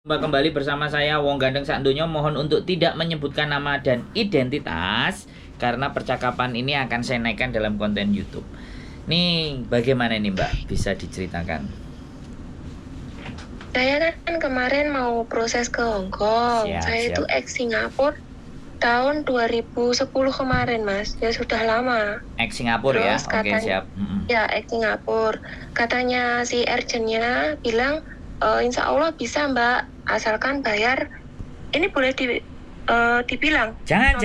Kembali bersama saya Wong Gandeng Sakdonya. Mohon untuk tidak menyebutkan nama dan identitas karena percakapan ini akan saya naikkan dalam konten YouTube. Nih bagaimana ini Mbak? Bisa diceritakan? Saya kan kemarin mau proses ke Hong Kong. Saya itu ex Singapura tahun 2010 kemarin, Mas. Ya sudah lama. Ex Singapura ya? Oke, siap. Ya, ex Singapura. Katanya si urgentnya bilang, insya Allah bisa Mbak, asalkan bayar. Ini boleh dibilang? Jangan.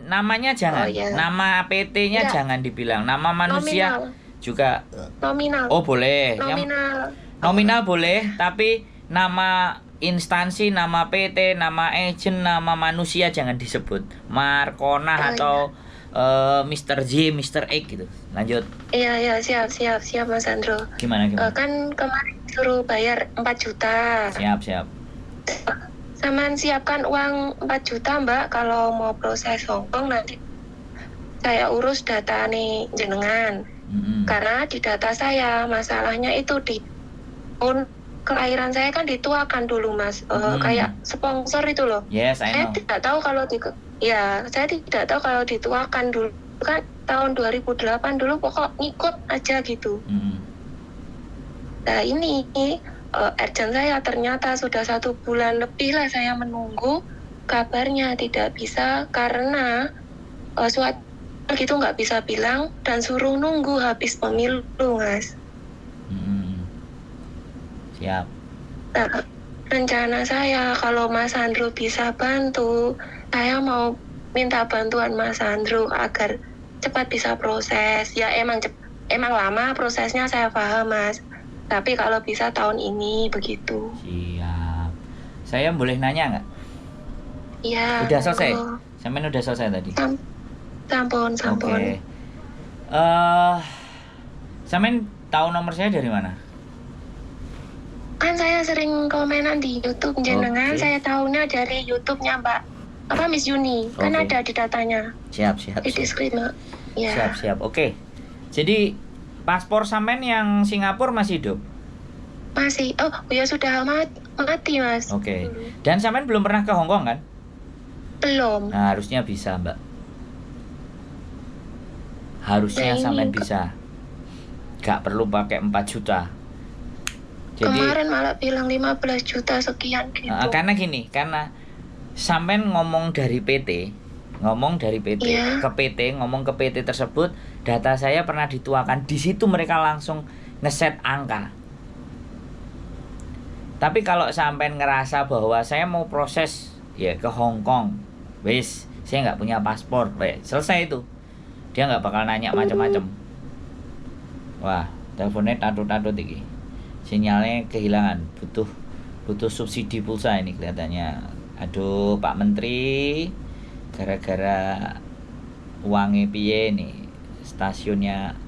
Namanya jangan. iya. Nama PT-nya jangan dibilang. Nama manusia juga. Nominal. Oh boleh. Nominal boleh, tapi nama instansi, nama PT, nama agent, nama manusia jangan disebut. Markona atau Mr. J, Mr. X gitu. Lanjut. Iya, siap Mas Andro. Gimana? Kan kemarin suruh bayar 4 juta. Siap. Saman siapkan uang 4 juta Mbak, kalau mau proses Hongkong nanti saya urus data nih jenengan. Karena di data saya masalahnya itu di kelahiran saya kan dituakan dulu Mas, kayak sponsor itu loh. Yes, I know. Saya tidak tahu kalau dituakan dulu kan tahun 2008 dulu, pokok ngikut aja gitu. Nah ini urgent saya ternyata sudah 1 bulan lebih lah saya menunggu kabarnya, tidak bisa karena suatu gitu nggak bisa bilang dan suruh nunggu habis pemilu Mas. Siap. Nah, rencana saya kalau Mas Andrew bisa bantu, saya mau minta bantuan Mas Andrew agar cepat bisa proses. Ya emang lama prosesnya, saya paham Mas. Tapi kalau bisa tahun ini begitu. Siap. Saya boleh nanya nggak? Iya. Udah selesai? Sampean udah selesai tadi? Sampun. Oke. Sampean tahu nomor saya dari mana? Kan saya sering komenan di YouTube jenengan, saya tahunya dari YouTube-nya Miss Yuni. Kan ada di datanya. Siap. Di disclaimer. Ya. Siap. Oke. Jadi paspor sampean yang Singapura masih hidup? Masih. Oh ya sudah mati Mas. Oke. Dan sampean belum pernah ke Hong Kong kan? Belum. Nah, harusnya bisa Mbak. Harusnya sampean bisa. Gak perlu pakai 4 juta. Jadi, kemarin malah bilang 15 juta sekian gitu. Karena sampean ngomong dari PT ke PT, ngomong ke PT tersebut, data saya pernah dituakan. Di situ mereka langsung ngeset angka. Tapi kalau sampean ngerasa bahwa saya mau proses ya ke Hong Kong, wis, saya nggak punya paspor, selesai itu. Dia nggak bakal nanya macam-macam. Wah, teleponnya tatut-tatut iki. Sinyalnya kehilangan, butuh subsidi pulsa ini kelihatannya. Aduh Pak Menteri, gara-gara uangnya piye nih, stasiunnya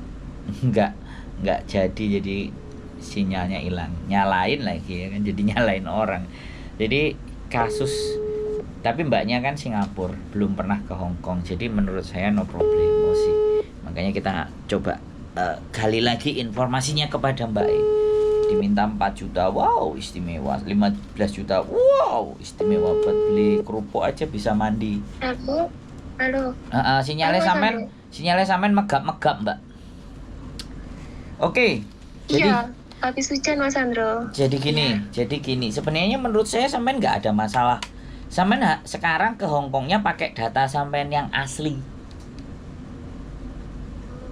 nggak jadi sinyalnya hilang, nyalain lagi ya kan, jadi nyalain orang. Jadi kasus, tapi mbaknya kan Singapura, belum pernah ke Hong Kong, jadi menurut saya no problemo sih. Makanya kita coba gali lagi informasinya kepada mbak. Diminta 4 juta, wow istimewa. 15 juta, wow istimewa. Buat beli kerupuk aja bisa mandi. Halo. Sinyalnya sampean megap Mbak. Oke. Iya, habis hujan Mas Andro. Jadi gini. Sebenarnya menurut saya sampean nggak ada masalah. Sampean sekarang ke Hong Kongnya pakai data sampean yang asli.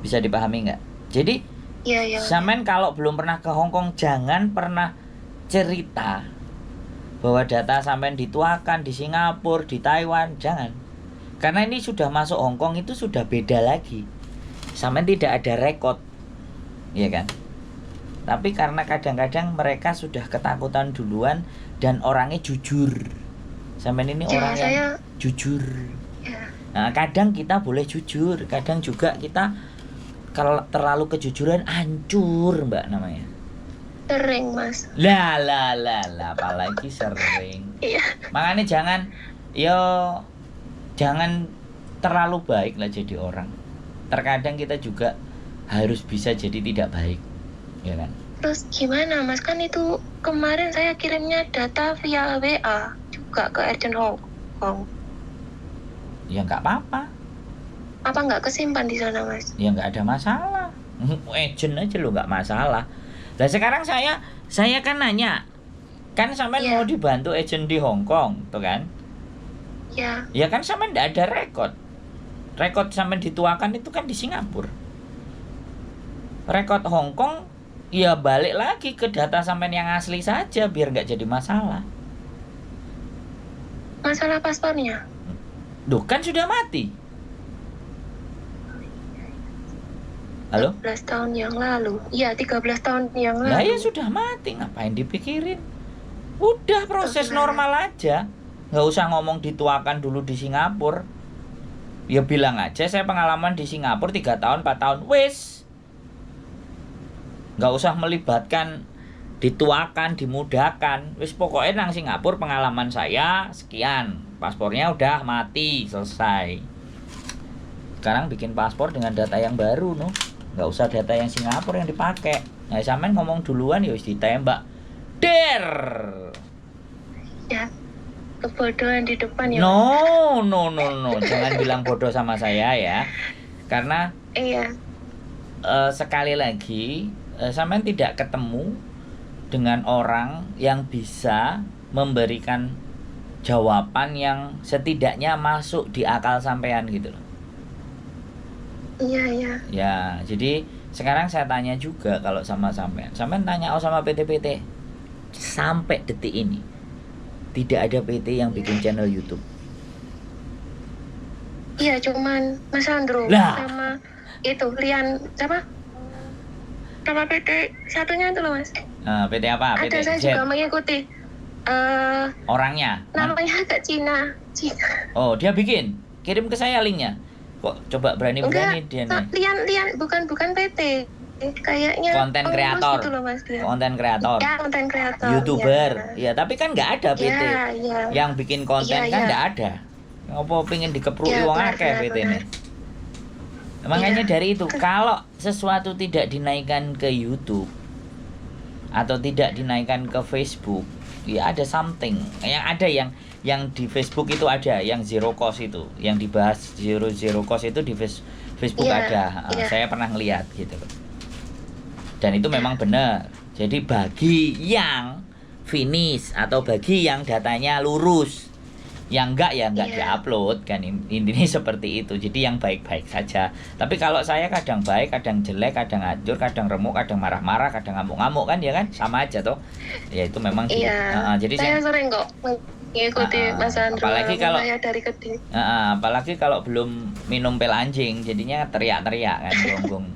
Bisa dipahami nggak? Jadi Iya. Sampean kalau belum pernah ke Hong Kong, jangan pernah cerita bahwa data sampean dituakan di Singapura, di Taiwan, jangan. Karena ini sudah masuk Hong Kong itu sudah beda lagi. Sampean tidak ada rekod, ya kan? Tapi karena kadang-kadang mereka sudah ketakutan duluan dan orangnya jujur. Sampean ini orang yang jujur. Ya. Nah, kadang kita boleh jujur, kadang juga kita kalau terlalu kejujuran hancur Mbak namanya. Sering Mas. Lah apalagi sering. Iya. Makanya jangan terlalu baik lah jadi orang. Terkadang kita juga harus bisa jadi tidak baik, ya kan? Terus gimana Mas? Kan itu kemarin saya kirimnya data via WA juga ke Urgent Hong Kong. Ya nggak apa-apa. Apa nggak kesimpan di sana Mas? Ya nggak ada masalah. Agent aja lo nggak masalah. Nah sekarang saya kan nanya, kan sampean Iya. mau dibantu agent di Hong Kong, tuh kan? Ya, Ya kan sampean nggak ada rekod. Rekod sampean dituakan itu kan di Singapura. Rekod Hong Kong ya balik lagi ke data sampean yang asli saja biar nggak jadi masalah. masalah paspornya. Duh kan sudah mati. Halo? 13 tahun yang lalu. Iya, 13 tahun yang lalu. Nah ya sudah mati, ngapain dipikirin? Udah proses Betul. normal aja. Nggak usah ngomong dituakan dulu di Singapura. Ya bilang aja saya pengalaman di Singapura 3 tahun, 4 tahun. Wis. Nggak usah melibatkan dituakan, dimudahkan. Wis pokoknya nang Singapura pengalaman saya sekian. Paspornya udah mati, selesai. Sekarang bikin paspor dengan data yang baru, no. Nggak usah data yang Singapura yang dipakai. Nah, sampean ngomong duluan ya wis ditembak. Der. Ya, kebodohan di depan ya. No. Jangan bilang bodoh sama saya ya. Karena Iya, sekali lagi sampean tidak ketemu dengan orang yang bisa memberikan jawaban yang setidaknya masuk di akal sampean gitu loh. iya. Ya, jadi sekarang saya tanya juga kalau sama sampean. Sampean tanya sama PT-PT. Sampai detik ini tidak ada PT yang bikin channel YouTube. Iya, cuman Mas Andro Lah. sama itu Lian siapa? Sama PT satunya itu loh Mas. PT apa? PT Ada saya Jet. juga mengikuti. Orangnya. Namanya agak Cina. Oh, dia bikin. Kirim ke saya linknya. Kok coba berani-berani dia nih. Lian bukan PT. Kayaknya Konten pengurus kreator. gitu loh Mas dia. Konten kreator. Ya, konten kreator. YouTuber. Ya, Ya, tapi kan nggak ada PT ya. yang bikin konten Iya, kan iya. nggak ada. Apa pengen dikepruki Iya, wong benar, akeh benar, PT benar. ini. Makanya Iya. dari itu kalau sesuatu tidak dinaikkan ke YouTube atau tidak dinaikkan ke Facebook, ya ada something. Yang ada yang di Facebook itu ada, yang zero cost itu, yang dibahas zero cost itu di Facebook Iya, ada. iya. Saya pernah ngeliat gitu loh. Dan itu memang benar. Jadi bagi yang finish atau bagi yang datanya lurus, yang enggak ya enggak Iya. diupload kan, intinya seperti itu. Jadi yang baik-baik saja. Tapi kalau saya kadang baik, kadang jelek, kadang hancur, kadang remuk, kadang marah-marah, kadang ngamuk-ngamuk kan ya kan, sama aja toh. Ya itu memang Iya. jadi Saya sering kok mengikuti Mas Andro. apalagi kalau- saya dari kecil. apalagi kalau belum minum pil anjing, jadinya teriak-teriak kan, gonggong.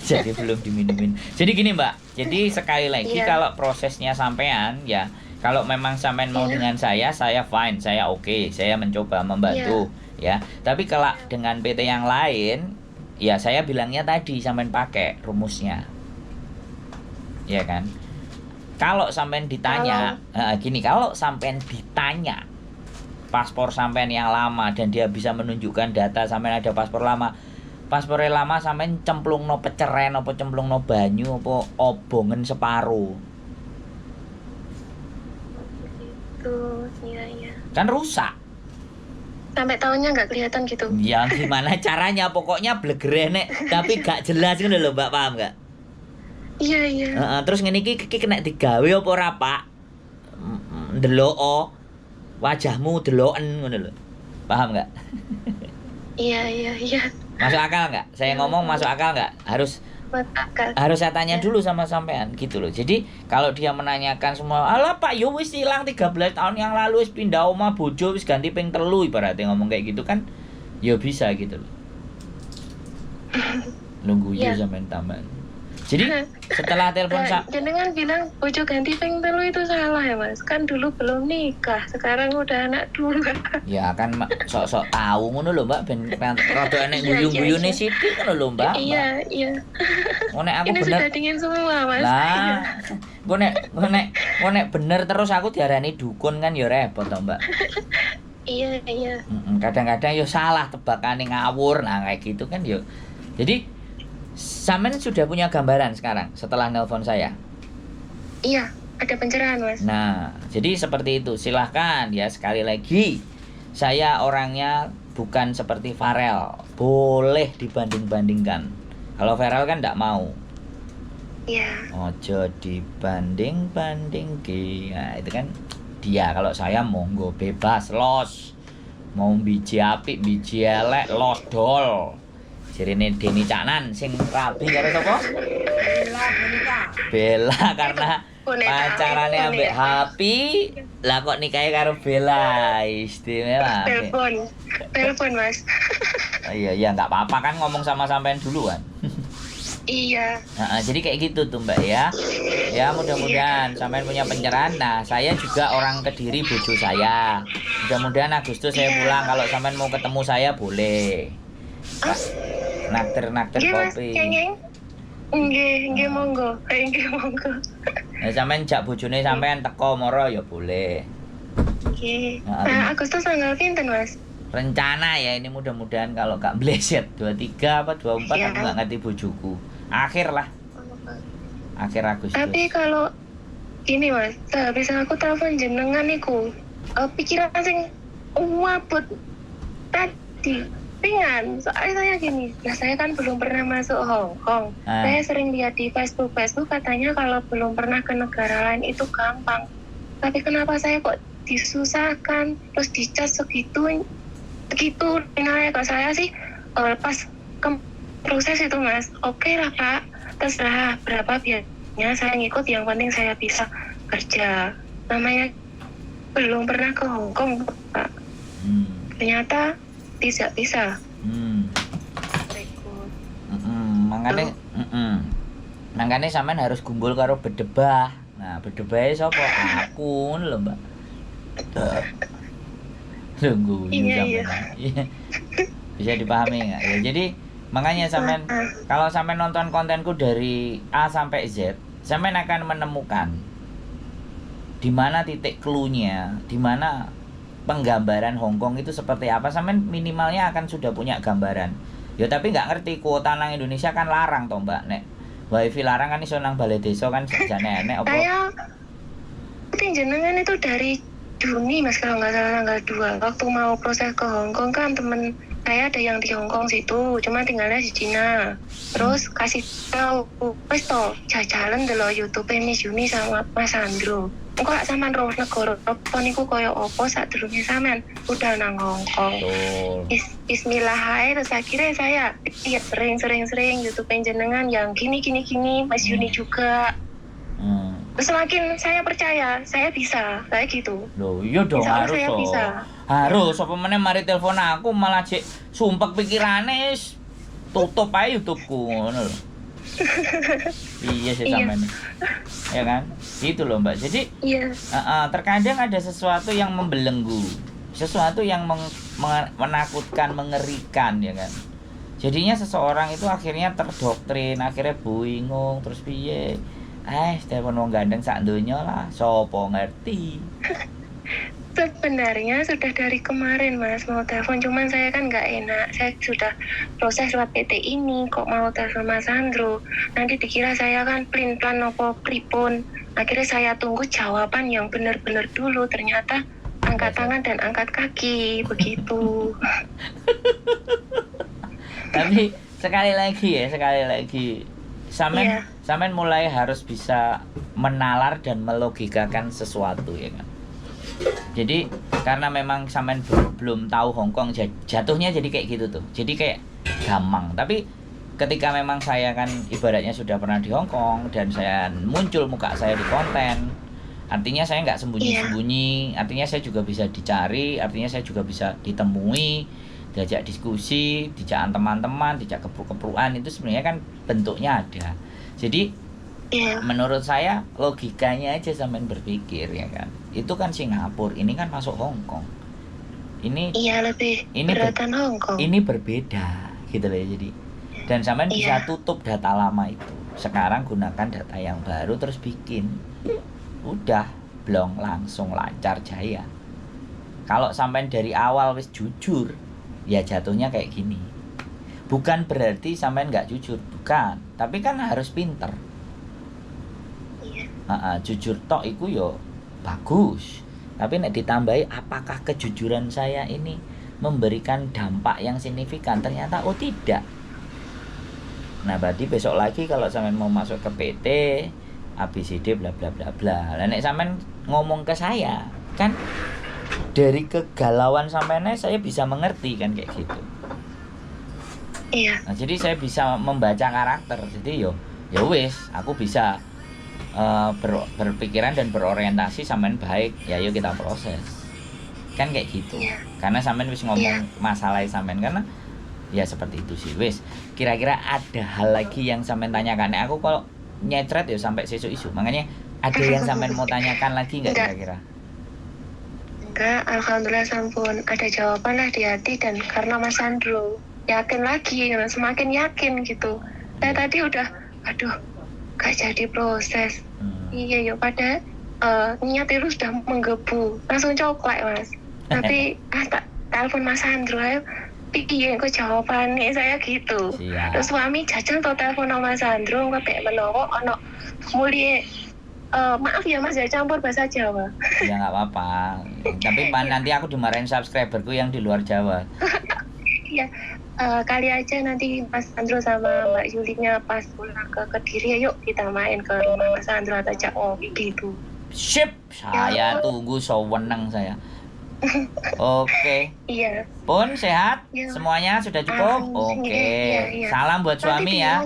Jadi belum diminumin. Jadi gini Mbak, jadi sekali lagi Iya. kalau prosesnya sampean ya, kalau memang sampean mau Iya. dengan saya fine, saya oke, saya mencoba membantu ya. Tapi kalau dengan PT yang lain, ya saya bilangnya tadi sampean pakai rumusnya, ya kan? Kalau sampean ditanya, gini, kalau sampean ditanya paspor sampean yang lama dan dia bisa menunjukkan data sampean ada paspor lama, paspornya lama sampean cemplungno peceren apa cemplungno banyu apa obongen separuh, Tuh, iya. kan rusak. Sampai tahunnya nggak kelihatan gitu. Ya gimana caranya, pokoknya blegerene tapi gak jelas ngono lho Mbak, paham gak? Iya. Terus ngene iki kena digawe apa ora Pak? Ndelok wajahmu deloken ngono lho. Paham gak? Iya. Masuk akal nggak? Saya ngomong masuk akal nggak? Harus saya tanya Ya. dulu sama sampean gitu loh. Jadi kalau dia menanyakan semua, alah Pak yo wis hilang 13 tahun yang lalu, wis pindah omah bojo, wis ganti ping telu, ibaratnya ngomong kayak gitu kan ya bisa gitu loh. Nunggu Ya. sampean taman. Jadi setelah telepon Jenengan bilang bojo ganti ping telu itu salah ya Mas. Kan dulu belum nikah, sekarang udah anak dulu. ya kan sok-sok tahu ngono lho Mbak, ben rada enek Iya, guyu-guyune iya. sithik ngono lho Mbak. Iya. Ngono aku Ini bener. sudah dingin semua Mas. Lah, gue nek bener terus aku diarani dukun kan ya repot toh Mbak. Iya. Kadang-kadang ya salah tebakane ngawur, nah kayak gitu kan ya. Jadi sampean sudah punya gambaran sekarang setelah nelpon saya. Iya, ada pencerahan Mas. Nah, jadi seperti itu. Silahkan ya, sekali lagi, saya orangnya bukan seperti Farel. Boleh dibanding-bandingkan. Kalau Farel kan tidak mau. Iya. Ojo dibanding-banding. Nah, itu kan dia. Kalau saya monggo bebas, los. Mau biji apik, biji elek, los dol. Jirine Deni Caknan sing rabi karo sapa? Bella karena pacarane ambek Happy, lah kok nikahe karo Bella. Istimewa. Telepon Mas. Iya, enggak apa-apa kan ngomong sama sampean dulu kan. Iya. Nah, jadi kayak gitu tuh Mbak ya. Ya mudah-mudahan sampean punya pencerahan. Nah, saya juga orang Kediri, bojo saya. Mudah-mudahan Agustus saya pulang. Kalau sampean mau ketemu saya boleh. Naktir kopi. Nggih monggo. Nggih monggo. Nah, sampean jak bojone sampean teko moro ya boleh. Nggih. Nah, Agustus tanggal pinten, Mas? Rencana ya ini mudah-mudahan kalau gak meleset 23 apa 24 ya. Aku gak ngerti bojoku. Akhir lah. Akhir Agustus. Tapi kalau ini Mas, sehabis aku telepon jenengan niku, pikiran sing wabut tadi ringan. Soalnya saya gini, nah saya kan belum pernah masuk Hong Kong. Saya sering lihat di Facebook katanya kalau belum pernah ke negara lain itu gampang. Tapi kenapa saya kok disusahkan, terus dicas segitu nah kalau saya sih pas ke proses itu Mas, oke lah Pak, terserah berapa biayanya saya ngikut, yang penting saya bisa kerja. Namanya belum pernah ke Hong Kong Pak. Ternyata tidak bisa. Makanya sampean harus gumbul karo bedebah. Nah, bedebahe sapa? Aku lho, Mbak. Tunggu iya. Bisa dipahami nggak ya? Jadi makanya sampean kalau sampean nonton kontenku dari A sampai Z, sampean akan menemukan di mana titik clue-nya, di mana penggambaran Hong Kong itu seperti apa. Sampean minimalnya akan sudah punya gambaran. Ya tapi nggak ngerti kuota nang Indonesia kan larang toh Mbak, nek wifi larang kan iso nang balai desa kan sajane enek apa. Saya jenengan itu dari Juni Mas kalau nggak salah tanggal 2 waktu mau proses ke Hong Kong kan temen saya ada yang di Hong Kong situ, cuma tinggalnya di Cina. Terus kasih tahu, wes toh jajalan dulu YouTube Miss Yuni sama Mas Sandro. Kok sampean roh negara apa niku koyo opo sadurunge sampean udah nang Hong Kong. Bismillah ae, terus akhirnya saya sering YouTube jenengan yang gini Mas Yuni juga. Terus semakin saya percaya, saya bisa, kayak gitu. Loh, iya dong harus saya toh. Bisa. Harus, apa meneh mari telepon aku malah cek sumpek pikirane tutup ae YouTube-ku ngono lho. Iya sih sampean. Ya kan? Gitu loh, Mbak. Jadi, terkadang ada sesuatu yang membelenggu. Sesuatu yang menakutkan, mengerikan ya kan. Jadinya seseorang itu akhirnya terdoktrin, akhirnya bingung, terus piye? Telepon wong gandeng sak donya lah, sopo ngerti. Sebenarnya sudah dari kemarin Mas mau telepon, cuman saya kan nggak enak. Saya sudah proses lewat PT ini, kok mau telepon Mas Sandro. Nanti dikira saya kan plan nopo pripun. Akhirnya saya tunggu jawaban yang benar-benar dulu. Ternyata angkat tangan dan angkat kaki, begitu. Tapi sekali lagi. Sampean mulai harus bisa menalar dan melogikakan sesuatu ya kan. Jadi karena memang sampean belum tahu Hong Kong, jatuhnya jadi kayak gitu tuh. Jadi kayak gampang. Tapi ketika memang saya kan ibaratnya sudah pernah di Hong Kong dan saya muncul muka saya di konten, artinya saya nggak sembunyi-sembunyi, artinya saya juga bisa dicari, artinya saya juga bisa ditemui, diajak diskusi, dijak teman-teman, dijak kepruk-keprukan, itu sebenarnya kan bentuknya ada. Jadi menurut saya logikanya aja sampean berpikir ya kan. Itu kan Singapura, ini kan masuk Hong Kong. Ini lebih beratan Hong Kong. Ini berbeda gitu loh jadi. Dan sampean bisa tutup data lama itu. Sekarang gunakan data yang baru terus bikin. Udah blong langsung lancar jaya. Kalau sampean dari awal wis jujur, ya jatuhnya kayak gini. Bukan berarti sampean nggak jujur, bukan. Tapi kan harus pinter. Jujur tok iku yo bagus. Tapi nek ditambahi apakah kejujuran saya ini memberikan dampak yang signifikan? Ternyata oh tidak. Nah, berarti besok lagi kalau sampean mau masuk ke PT ABCD bla bla bla bla. Lah nek sampean ngomong ke saya, kan dari kegalauan sampeannya saya bisa mengerti kan kayak gitu. Iya. Nah, jadi saya bisa membaca karakter. Jadi ya wis, aku bisa berpikiran dan berorientasi sampean baik. Ya yuk kita proses. Kan kayak gitu. Iya. Karena sampean wis ngomong masalah sampean karena ya seperti itu sih. Wis, kira-kira ada hal lagi yang sampean tanyakan. Aku kalau nyetret ya sampai sesuk isu. Makanya ada yang sampean mau tanyakan lagi enggak kira-kira? Enggak, alhamdulillah sampun ada jawaban lah di hati dan karena Mas Sandro yakin lagi, semakin yakin gitu. Saya tadi udah, aduh, gak jadi proses. Iya yuk pada niat itu sudah menggebu, langsung coklek Mas. Tapi tak telepon Mas Sandro, piye kok jawabannya saya gitu. Siap. Terus suami jajal tuh telepon sama Mas Sandro, kok kayak menawa ono mulie. Maaf ya Mas, ya campur bahasa Jawa. Ya nggak apa-apa. Tapi nanti aku dimarahin subscriberku yang di luar Jawa. Iya, kali aja nanti Mas Sandro sama Mbak Yulinya pas pulang ke Kediri, yuk kita main ke rumah Mas Sandro atau Cak Opi gitu. Sip, saya tunggu sewenang saya. Oke. Iya. Pun sehat? Ya. Semuanya sudah cukup? Oke. Iya. Salam buat suami ya.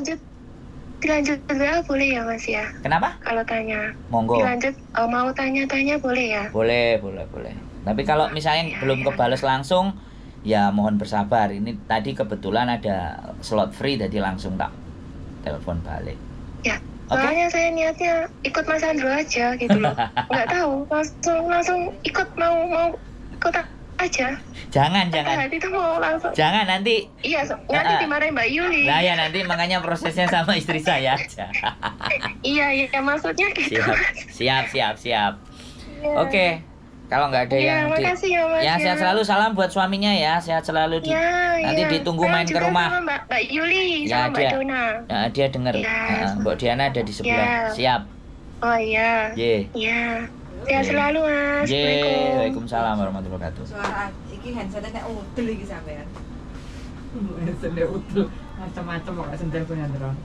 Dilanjut juga boleh ya Mas ya? Kenapa? Kalau tanya. Monggo. Dilanjut mau tanya-tanya boleh ya? Boleh. Tapi kalau misalnya belum kebales langsung, ya mohon bersabar. Ini tadi kebetulan ada slot free, jadi langsung tak telepon balik. Ya. Oke. Soalnya saya niatnya ikut Mas Sandro aja gitu loh. Nggak tahu, langsung ikut mau ikut aja. Jangan. Nanti tuh mau langsung. Jangan nanti. Iya, nanti dimarahin Mbak Yuli. Nah ya nanti makanya prosesnya sama istri saya aja. Iya, maksudnya gitu. Siap. Iya. Oke. Kalau nggak ada yang makasih ya Mas. Ya sehat selalu, salam buat suaminya ya, sehat selalu nanti ditunggu main ke rumah. Sama Mbak Yuli Ya, sama Mbak Dona. Nah, dia dengar. Mbak Diana ada di sebelah. Siap. Oh iya. Iya. Sehat selalu Mas. Waalaikumsalam warahmatullahi wabarakatuh. Suara iki handsetnya kayak udel iki sampean. Handsetnya udel. Macam-macam kok sendal punya drone.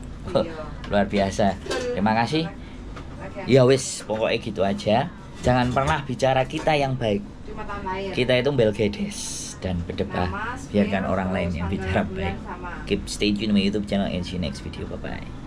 Luar biasa. Terima kasih. Ya wis, pokoknya gitu aja. Jangan pernah bicara kita yang baik. Kita itu belgedes dan berdebat. Biarkan orang lain yang bicara baik. Keep stay tune my YouTube channel and see you next video. Bye bye.